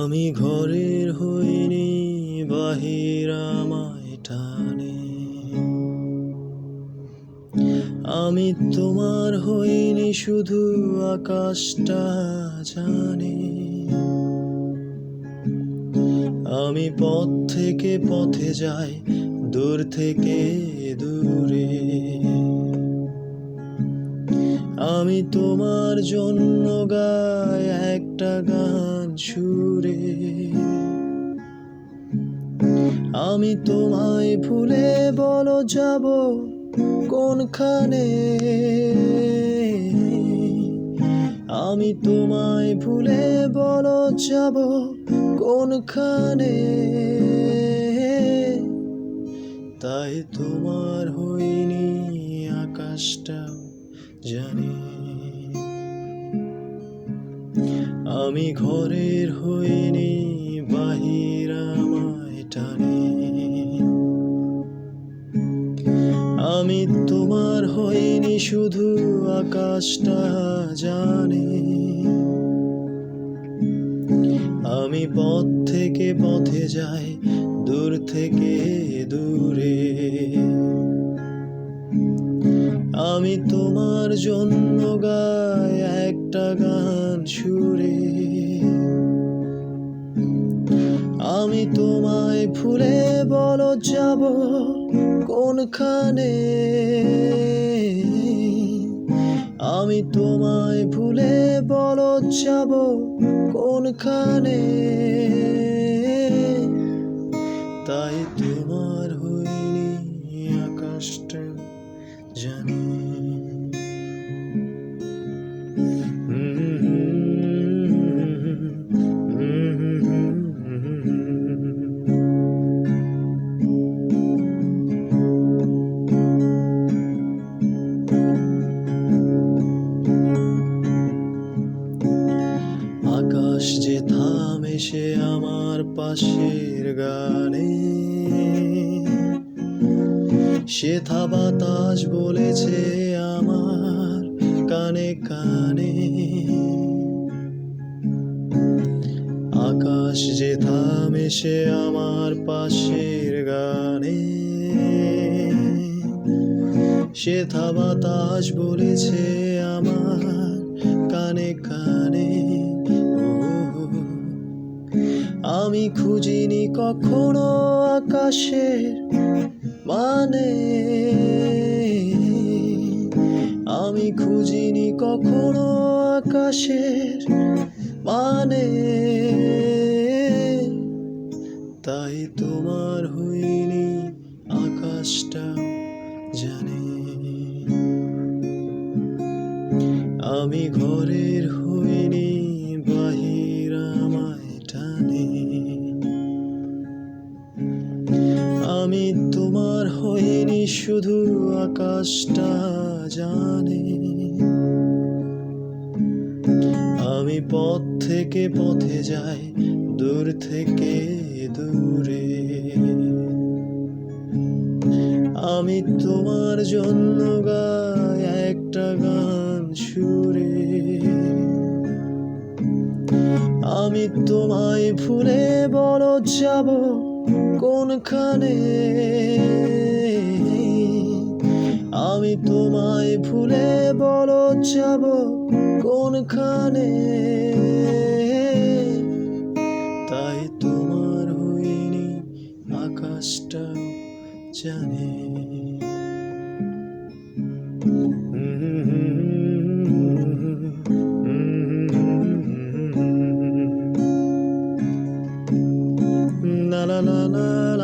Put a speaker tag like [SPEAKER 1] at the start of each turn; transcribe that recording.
[SPEAKER 1] আমি ঘরের হইনি, বাহির আমায় টানে। আমি তোমার হইনি, শুধু আকাশটা জানে। আমি পথ থেকে পথে যাই, দূর থেকে দূরে। আমি তোমার জন্য গাই একটা গান সুরে। আমি তোমায় ভুলে বলো যাব কোনখানে। আমি তোমায় ভুলে বলো যাব কোনখানে। তাই তোমার হইনি, আকাশটাও জানে। আমি ঘরের হইনি, বাহির আমায় টানে। আমি তোমার হইনি, শুধু আকাশটা জানে। আমি পথ থেকে পথে যাই, দূর থেকে দূরে। আমি তোমার জন্য গাই একটা গান সুরে। আমি তোমায় ভুলে বলো যাব কোনখানে। আমি তোমায় ভুলে বলো যাব কোনখানে। তাই তোমার হইনি, আকাশটা জানে। আকাশ যে থামে সে আমার পাশের গানে। সেথা বাতাস বলেছে আমার কানে কানে। আকাশ যে থামে সে আমার পাশের গানে। সেথা বাতাস বলেছে আমার কানে কানে। আমি খুঁজিনি কখনো আকাশের মানে। আমি খুঁজিনি কখনো আকাশের মানে। তাই তোমার হইনি, আকাশটাও জানে। আমি ঘরের হইনি, বাহির আমায় টানে। আমি তোমার হইনি, শুধু আকাশটা জানে। আমি পথ থেকে পথে যাই, দূর থেকে দূরে। আমি তোমার জন্য গাই একটা গান সুরে। আমি তোমায় ভুলে বলো যাব কোনখানে। আমি তোমায় ভুলে বলো যাব কোনখানে। তাই তোমার হইনি, আকাশটাও জানে। La la la la